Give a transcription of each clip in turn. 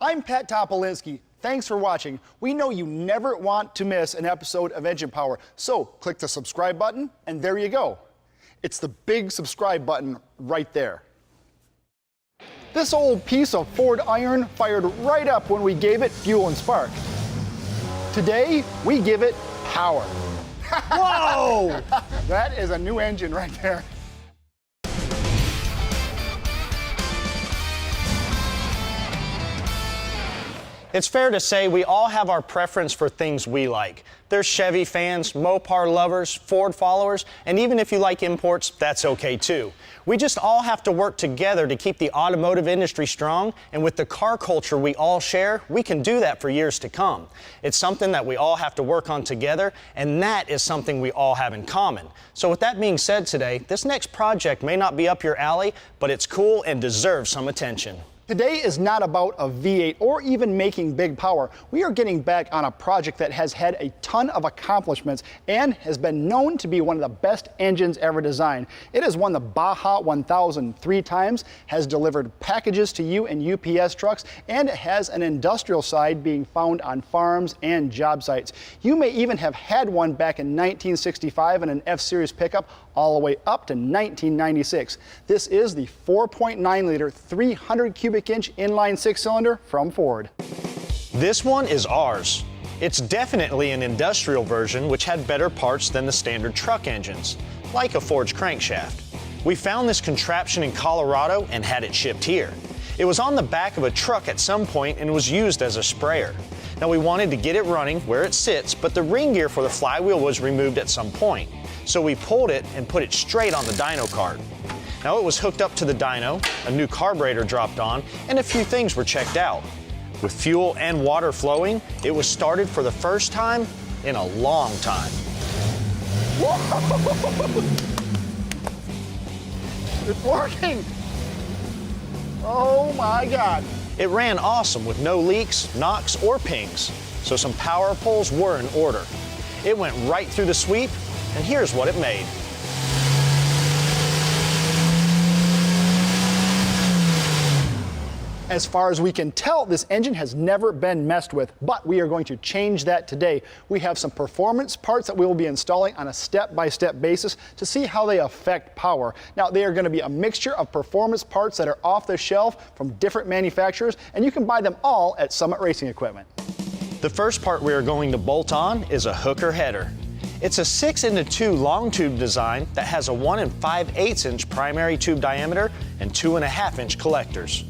I'm Pat Topolinski. Thanks for watching. We know you never want to miss an episode of Engine Power, so click the subscribe button, and there you go. It's the big subscribe button right there. This old piece of Ford iron fired right up when we gave it fuel and spark. Today, we give it power. Whoa! That is a new engine right there. It's fair to say we all have our preference for things we like. There's Chevy fans, Mopar lovers, Ford followers, and even if you like imports, that's okay too. We just all have to work together to keep the automotive industry strong, and with the car culture we all share, we can do that for years to come. It's something that we all have to work on together, and that is something we all have in common. So with that being said today, this next project may not be up your alley, but it's cool and deserves some attention. Today is not about a V8 or even making big power. We are getting back on a project that has had a ton of accomplishments and has been known to be one of the best engines ever designed. It has won the Baja 1000 3 times, has delivered packages to you and UPS trucks, and it has an industrial side being found on farms and job sites. You may even have had one back in 1965 in an F-Series pickup all the way up to 1996. This is the 4.9 liter 300 cubic inch inline 6-cylinder from Ford. This one is ours. It's definitely an industrial version which had better parts than the standard truck engines, like a forged crankshaft. We found this contraption in Colorado and had it shipped here. It was on the back of a truck at some point and was used as a sprayer. Now we wanted to get it running where it sits, but the ring gear for the flywheel was removed at some point. So we pulled it and put it straight on the dyno cart. Now it was hooked up to the dyno, a new carburetor dropped on, and a few things were checked out. With fuel and water flowing, it was started for the first time in a long time. Whoa! It's working! Oh my God! It ran awesome with no leaks, knocks, or pings, so some power poles were in order. It went right through the sweep, and here's what it made. As far as we can tell, this engine has never been messed with, but we are going to change that today. We have some performance parts that we will be installing on a step-by-step basis to see how they affect power. Now, they are going to be a mixture of performance parts that are off the shelf from different manufacturers, and you can buy them all at Summit Racing Equipment. The first part we are going to bolt on is a hooker header. It's a 6-into-2 long tube design that has a 1 5/8 inch primary tube diameter and 2.5 inch collectors.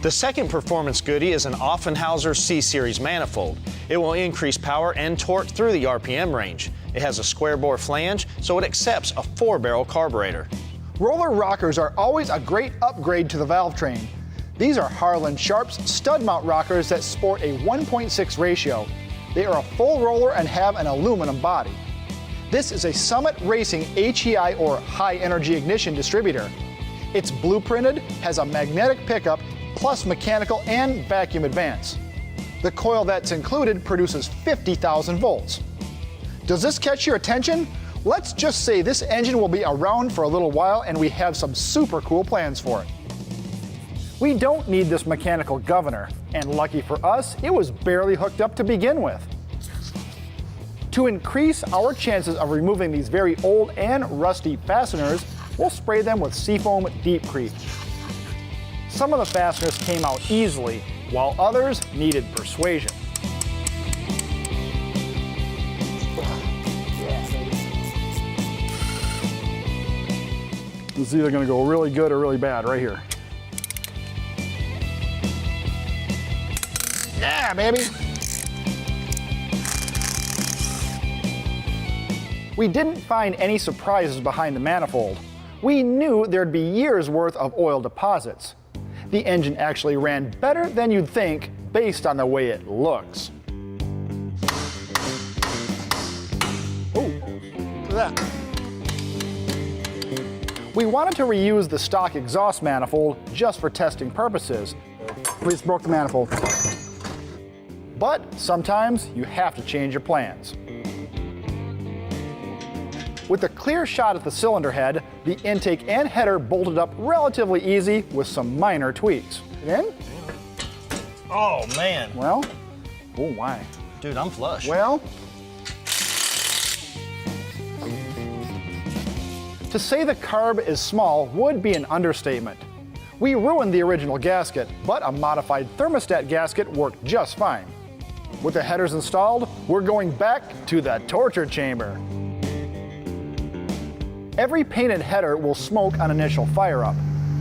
The second performance goodie is an Offenhauser C-Series manifold. It will increase power and torque through the RPM range. It has a square bore flange, so it accepts a 4-barrel carburetor. Roller rockers are always a great upgrade to the valve train. These are Harlan Sharp's stud mount rockers that sport a 1.6 ratio. They are a full roller and have an aluminum body. This is a Summit Racing HEI or high energy ignition distributor. It's blueprinted, has a magnetic pickup, plus mechanical and vacuum advance. The coil that's included produces 50,000 volts. Does this catch your attention? Let's just say this engine will be around for a little while and we have some super cool plans for it. We don't need this mechanical governor, and lucky for us, it was barely hooked up to begin with. To increase our chances of removing these very old and rusty fasteners, we'll spray them with Seafoam Deepcrete. Some of the fasteners came out easily, while others needed persuasion. This is either going to go really good or really bad right here. Yeah, baby! We didn't find any surprises behind the manifold. We knew there'd be years' worth of oil deposits. The engine actually ran better than you'd think based on the way it looks. Oh, look at that. We wanted to reuse the stock exhaust manifold just for testing purposes. We just broke the manifold. But sometimes you have to change your plans. With a clear shot at the cylinder head, the intake and header bolted up relatively easy with some minor tweaks. And then, Oh, man. Well, oh my. Dude, I'm flush. Well, to say the carb is small would be an understatement. We ruined the original gasket, but a modified thermostat gasket worked just fine. With the headers installed, we're going back to the torture chamber. Every painted header will smoke on initial fire up.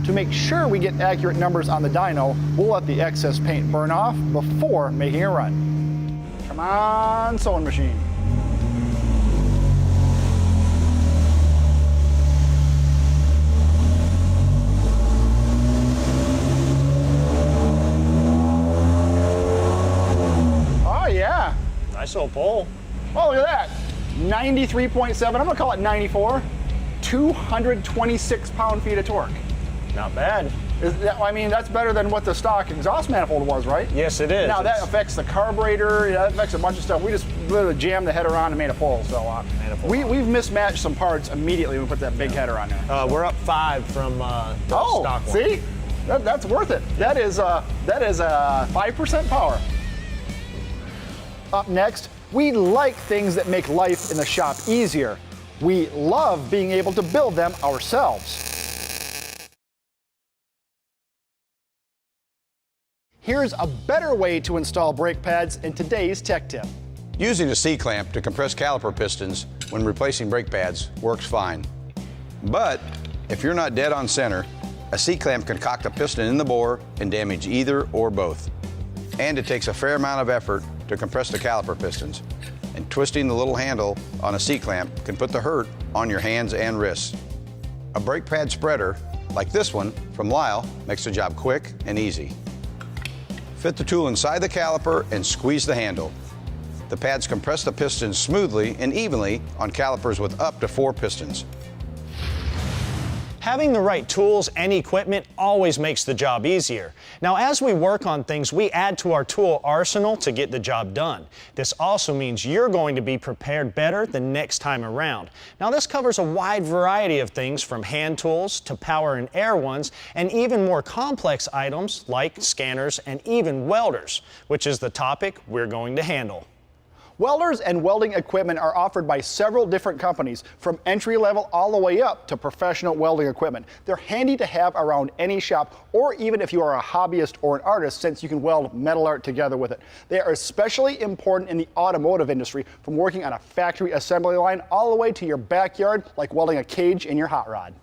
To make sure we get accurate numbers on the dyno, we'll let the excess paint burn off before making a run. Come on, sewing machine. Oh yeah. Nice little pull. Oh, look at that. 93.7, I'm gonna call it 94. 226 pound-feet of torque. Not bad. I mean, that's better than what the stock exhaust manifold was, right? Yes, it is. Now that affects the carburetor, that affects a bunch of stuff. We just literally jammed the header on and made a pull. So we've mismatched some parts immediately when we put that big header on there. We're up 5 from the stock one. See? That's worth it. That is 5% power. Up next, we like things that make life in the shop easier. We love being able to build them ourselves. Here's a better way to install brake pads in today's tech tip. Using a C-clamp to compress caliper pistons when replacing brake pads works fine. But if you're not dead on center, a C-clamp can cock the piston in the bore and damage either or both. And it takes a fair amount of effort to compress the caliper pistons. And twisting the little handle on a C-clamp can put the hurt on your hands and wrists. A brake pad spreader, like this one from Lyle, makes the job quick and easy. Fit the tool inside the caliper and squeeze the handle. The pads compress the pistons smoothly and evenly on calipers with up to 4 pistons. Having the right tools and equipment always makes the job easier. Now, as we work on things, we add to our tool arsenal to get the job done. This also means you're going to be prepared better the next time around. Now, this covers a wide variety of things from hand tools to power and air ones, and even more complex items like scanners and even welders, which is the topic we're going to handle. Welders and welding equipment are offered by several different companies, from entry level all the way up to professional welding equipment. They're handy to have around any shop, or even if you are a hobbyist or an artist, since you can weld metal art together with it. They are especially important in the automotive industry, from working on a factory assembly line all the way to your backyard, like welding a cage in your hot rod.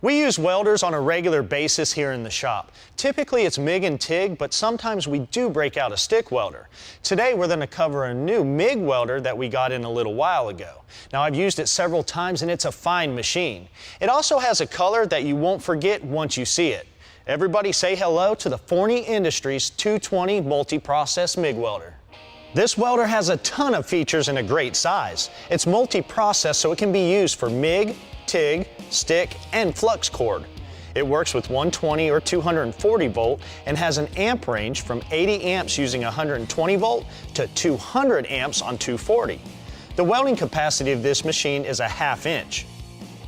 We use welders on a regular basis here in the shop. Typically it's MIG and TIG, but sometimes we do break out a stick welder. Today we're going to cover a new MIG welder that we got in a little while ago. Now, I've used it several times and it's a fine machine. It also has a color that you won't forget once you see it. Everybody say hello to the Forney Industries 220 multi-process MIG welder. This welder has a ton of features and a great size. It's multi-process, so it can be used for MIG, TIG, stick, and flux cord. It works with 120 or 240 volt and has an amp range from 80 amps using 120 volt to 200 amps on 240. The welding capacity of this machine is a 1/2 inch.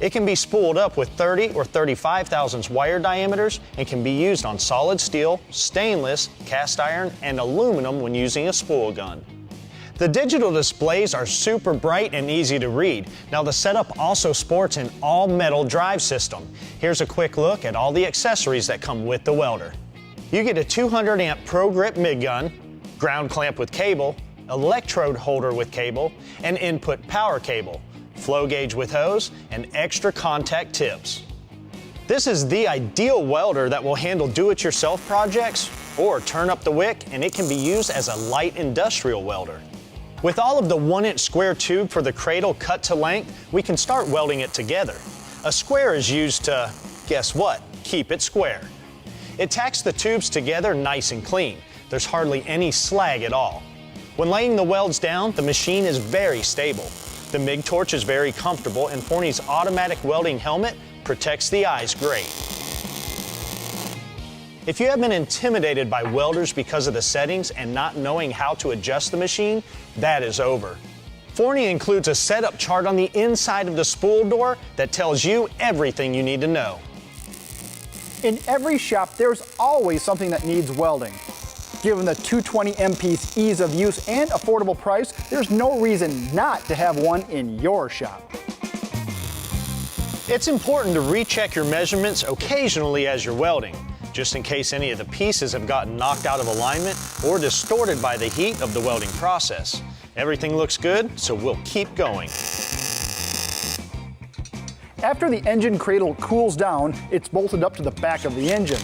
It can be spooled up with 30 or 35 thousandths wire diameters and can be used on solid steel, stainless, cast iron, and aluminum when using a spool gun. The digital displays are super bright and easy to read. Now, the setup also sports an all-metal drive system. Here's a quick look at all the accessories that come with the welder. You get a 200 amp Pro Grip MIG gun, ground clamp with cable, electrode holder with cable, an input power cable, flow gauge with hose, and extra contact tips. This is the ideal welder that will handle do-it-yourself projects or turn up the wick, and it can be used as a light industrial welder. With all of the 1-inch square tube for the cradle cut to length, we can start welding it together. A square is used to, guess what, keep it square. It tacks the tubes together nice and clean. There's hardly any slag at all. When laying the welds down, the machine is very stable. The MIG torch is very comfortable, and Forney's automatic welding helmet protects the eyes great. If you have been intimidated by welders because of the settings and not knowing how to adjust the machine, that is over. Forney includes a setup chart on the inside of the spool door that tells you everything you need to know. In every shop, there's always something that needs welding. Given the 220 MP's ease of use and affordable price, there's no reason not to have one in your shop. It's important to recheck your measurements occasionally as you're welding, just in case any of the pieces have gotten knocked out of alignment or distorted by the heat of the welding process. Everything looks good, so we'll keep going. After the engine cradle cools down, it's bolted up to the back of the engine.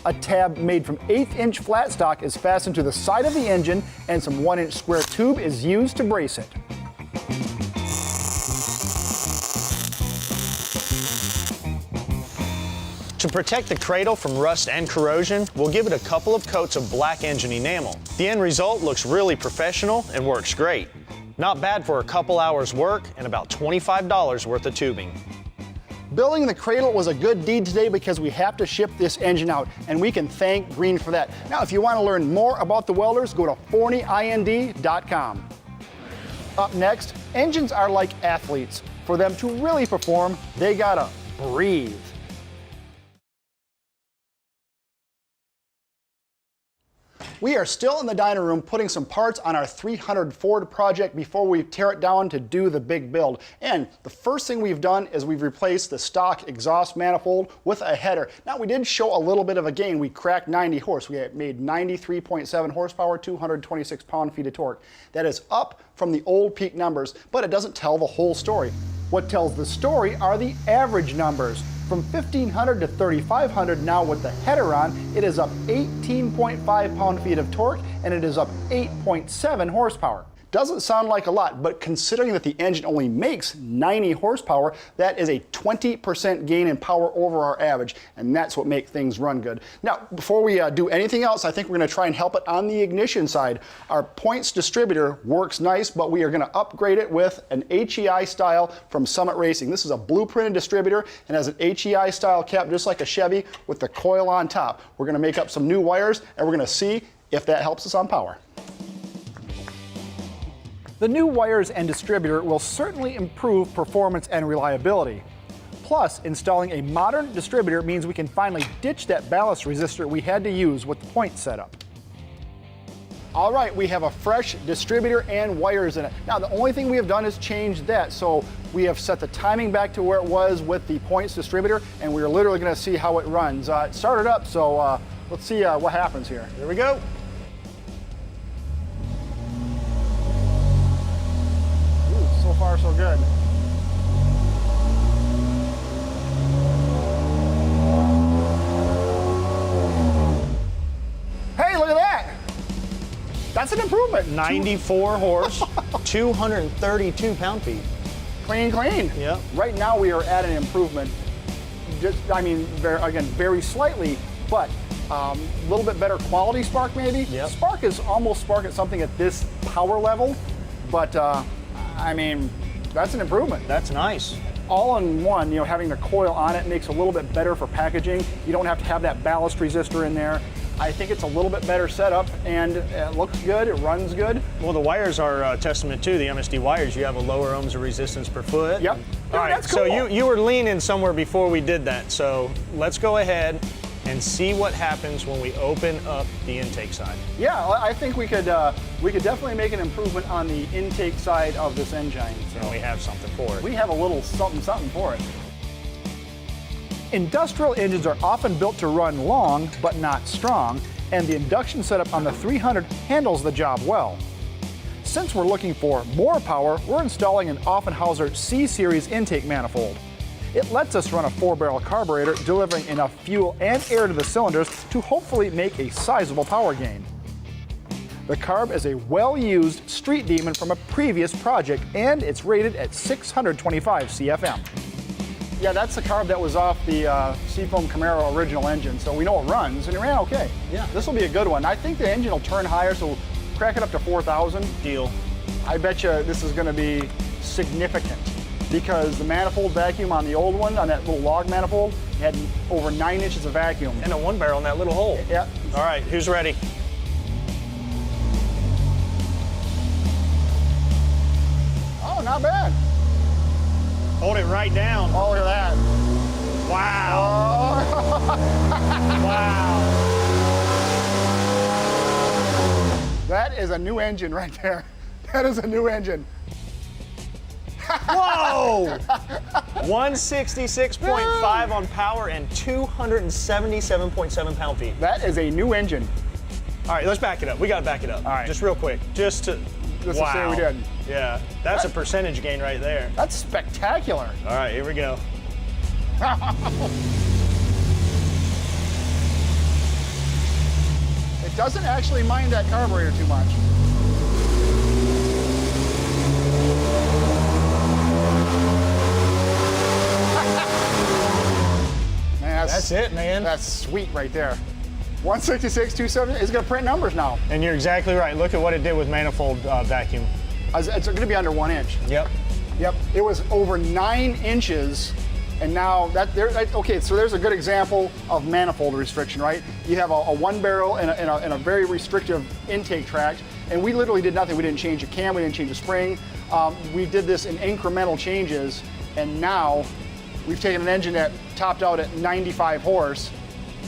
A tab made from 1/8" flat stock is fastened to the side of the engine, and some 1" square tube is used to brace it. To protect the cradle from rust and corrosion, we'll give it a couple of coats of black engine enamel. The end result looks really professional and works great. Not bad for a couple hours work and about $25 worth of tubing. Building the cradle was a good deed today because we have to ship this engine out, and we can thank Green for that. Now, if you want to learn more about the welders, go to forneyind.com. Up next, engines are like athletes. For them to really perform, they gotta breathe. We are still in the dining room putting some parts on our 300 Ford project before we tear it down to do the big build. And the first thing we've done is we've replaced the stock exhaust manifold with a header. Now, we did show a little bit of a gain. We cracked 90 horse. We made 93.7 horsepower, 226 pound-feet of torque. That is up from the old peak numbers, but it doesn't tell the whole story. What tells the story are the average numbers. From 1,500 to 3,500 now with the header on, it is up 18.5 pound-feet of torque, and it is up 8.7 horsepower. Doesn't sound like a lot, but considering that the engine only makes 90 horsepower, that is a 20% gain in power over our average, and that's what makes things run good. Now, before we do anything else, I think we're going to try and help it on the ignition side. Our points distributor works nice, but we are going to upgrade it with an HEI style from Summit Racing. This is a blueprinted distributor and has an HEI style cap just like a Chevy with the coil on top. We're going to make up some new wires, and we're going to see if that helps us on power. The new wires and distributor will certainly improve performance and reliability. Plus, installing a modern distributor means we can finally ditch that ballast resistor we had to use with the point setup. All right, we have a fresh distributor and wires in it. Now, the only thing we have done is change that. So we have set the timing back to where it was with the points distributor, and we're literally gonna see how it runs. It started up, so let's see what happens here. Here we go. So far, so good. Hey, look at that! That's an improvement. 94 horse, 232 pound-feet. Clean, clean. Yep. Right now, we are at an improvement. Just, I mean, very slightly, but a little bit better quality spark, maybe. Yep. Spark is almost spark at something at this power level, but I mean, that's an improvement. That's nice. All in one, you know, having the coil on it makes it a little bit better for packaging. You don't have to have that ballast resistor in there. I think it's a little bit better setup, and it looks good, it runs good. Well, the wires are a testament to the MSD wires. You have a lower ohms of resistance per foot. Yep. All right, that's cool. so you were leaning somewhere before we did that. So let's go ahead and see what happens when we open up the intake side. Yeah, I think we could definitely make an improvement on the intake side of this engine. So And we have something for it. we have a little something for it. Industrial engines are often built to run long, but not strong, and the induction setup on the 300 handles the job well. Since we're looking for more power, we're installing an Offenhauser C-Series intake manifold. It lets us run a 4-barrel carburetor, delivering enough fuel and air to the cylinders to hopefully make a sizable power gain. The carb is a well-used street demon from a previous project, and it's rated at 625 CFM. Yeah, that's the carb that was off the Seafoam Camaro original engine, so we know it runs, and it ran okay. Yeah. This will be a good one. I think the engine will turn higher, so crack it up to 4,000. Deal. I bet you this is going to be significant, because the manifold vacuum on the old one, on that little log manifold, had over 9 inches of vacuum. And a 1-barrel in that little hole. Yeah. All right, who's ready? Oh, not bad. Hold it right down. Oh, look at that. Wow. Oh. Wow. That is a new engine right there. That is a new engine. Whoa! 166.5 on power and 277.7 pound-feet. That is a new engine. All right, let's back it up. We got to back it up. All right. Just real quick. Just to Just to say we did. Yeah, that's a percentage gain right there. That's spectacular. All right, here we go. It doesn't actually mind that carburetor too much. Man, That's it, man. That's sweet right there. 166, 270 is going to print numbers now. And you're exactly right. Look at what it did with manifold vacuum. It's going to be under 1 inch. Yep. Yep, it was over 9 inches, and now okay, so there's a good example of manifold restriction, right? You have a one barrel and a very restrictive intake tract, and we literally did nothing. We didn't change a cam, we didn't change a spring. We did this in incremental changes, and now we've taken an engine that topped out at 95 horse,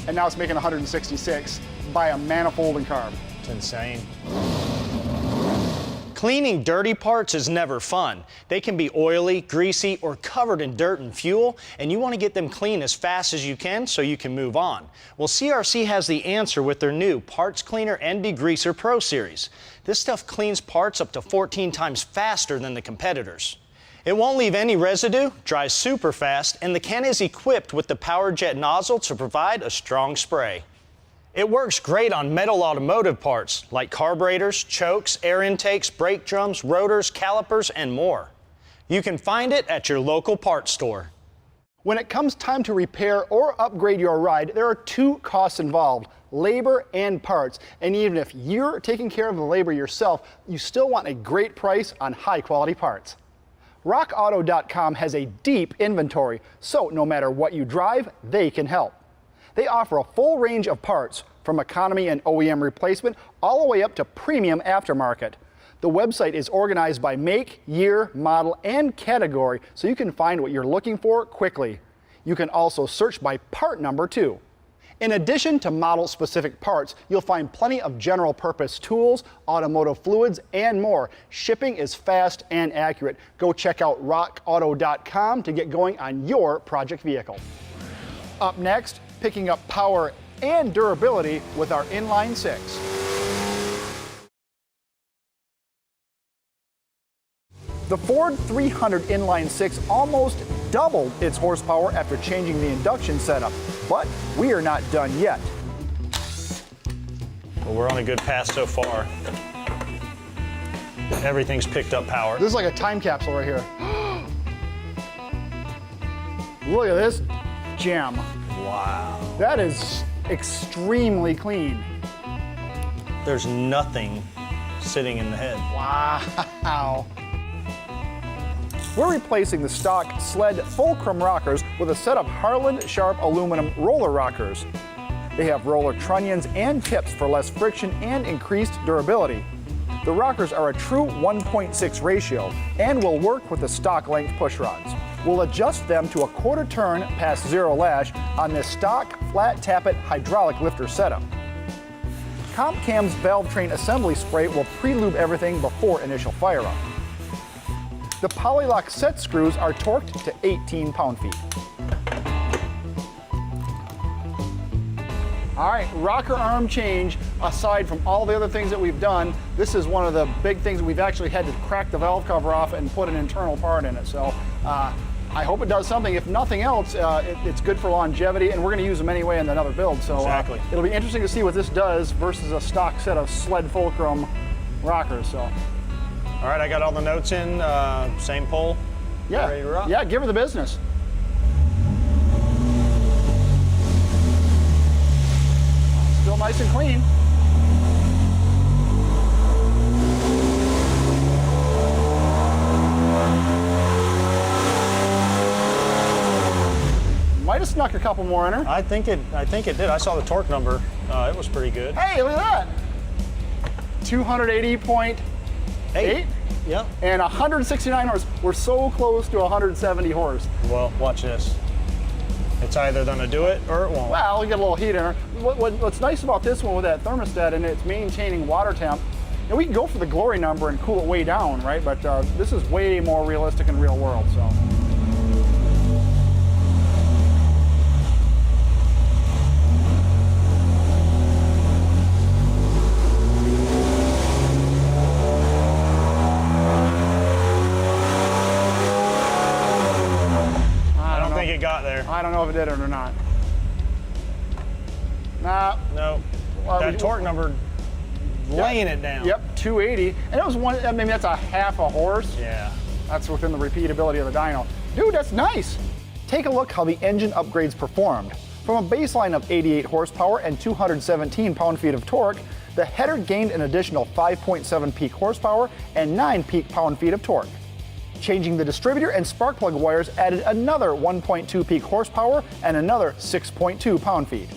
and now it's making 166 by a manifold and carb. It's insane. Cleaning dirty parts is never fun. They can be oily, greasy, or covered in dirt and fuel, and you want to get them clean as fast as you can so you can move on. Well, CRC has the answer with their new Parts Cleaner and Degreaser Pro Series. This stuff cleans parts up to 14 times faster than the competitors. It won't leave any residue, dries super fast, and the can is equipped with the power jet nozzle to provide a strong spray. It works great on metal automotive parts like carburetors, chokes, air intakes, brake drums, rotors, calipers, and more. You can find it at your local parts store. When it comes time to repair or upgrade your ride, there are 2 costs involved: labor and parts. And even if you're taking care of the labor yourself, you still want a great price on high quality parts. RockAuto.com has a deep inventory, so no matter what you drive, they can help. They offer a full range of parts, from economy and OEM replacement all the way up to premium aftermarket. The website is organized by make, year, model, and category, so you can find what you're looking for quickly. You can also search by part number too. In addition to model-specific parts, you'll find plenty of general-purpose tools, automotive fluids, and more. Shipping is fast and accurate. Go check out rockauto.com to get going on your project vehicle. Up next, picking up power and durability with our inline 6. The Ford 300 inline 6 almost doubled its horsepower after changing the induction setup, but we are not done yet. Well, we're on a good path so far. Everything's picked up power. This is like a time capsule right here. Look at this gem. Wow. That is extremely clean. There's nothing sitting in the head. Wow. We're replacing the stock sled fulcrum rockers with a set of Harland Sharp aluminum roller rockers. They have roller trunnions and tips for less friction and increased durability. The rockers are a true 1.6 ratio and will work with the stock length push rods. We'll adjust them to a quarter turn past zero lash on this stock flat tappet hydraulic lifter setup. CompCam's valve train assembly spray will pre-lube everything before initial fire up. The Polylock set screws are torqued to 18 pound-feet. All right, rocker arm change. Aside from all the other things that we've done, this is one of the big things we've actually had to crack the valve cover off and put an internal part in it. So I hope it does something. If nothing else, it's good for longevity, and we're going to use them anyway in another build. So exactly. It'll be interesting to see what this does versus a stock set of sled fulcrum rockers. So. All right, I got all the notes in. Same pole. Yeah. Ready to rock? Yeah, give her the business. Still nice and clean. Might have snuck a couple more in her. I think it did. I saw the torque number. It was pretty good. Hey, look at that. 280.8. Yep. And 169 horse. We're so close to 170 horse. Well, watch this. It's either gonna do it or it won't. Well, we get a little heat in her. What's nice about this one with that thermostat and it's maintaining water temp, And we can go for the glory number and cool it way down, right? But this is way more realistic in real world, so. I don't think it got there. I don't know if it did it or not. Nah. No. That torque number laying it down. Yep, 280. And it was one, I mean, that's a half a horse. Yeah. That's within the repeatability of the dyno. Dude, that's nice. Take a look how the engine upgrades performed. From a baseline of 88 horsepower and 217 pound-feet of torque, the header gained an additional 5.7 peak horsepower and 9 peak pound-feet of torque. Changing the distributor and spark plug wires added another 1.2 peak horsepower and another 6.2 pound-feet.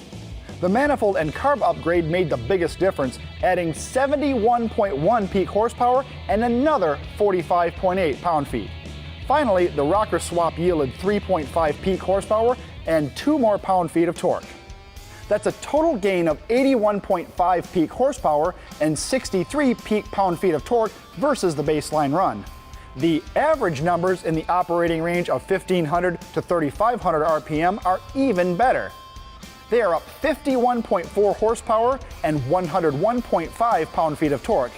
The manifold and carb upgrade made the biggest difference, adding 71.1 peak horsepower and another 45.8 pound-feet. Finally, the rocker swap yielded 3.5 peak horsepower and 2 more pound-feet of torque. That's a total gain of 81.5 peak horsepower and 63 peak pound-feet of torque versus the baseline run. The average numbers in the operating range of 1500 to 3500 RPM are even better. They are up 51.4 horsepower and 101.5 pound-feet of torque.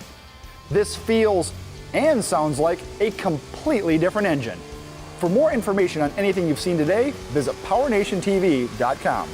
This feels and sounds like a completely different engine. For more information on anything you've seen today, visit PowerNationTV.com.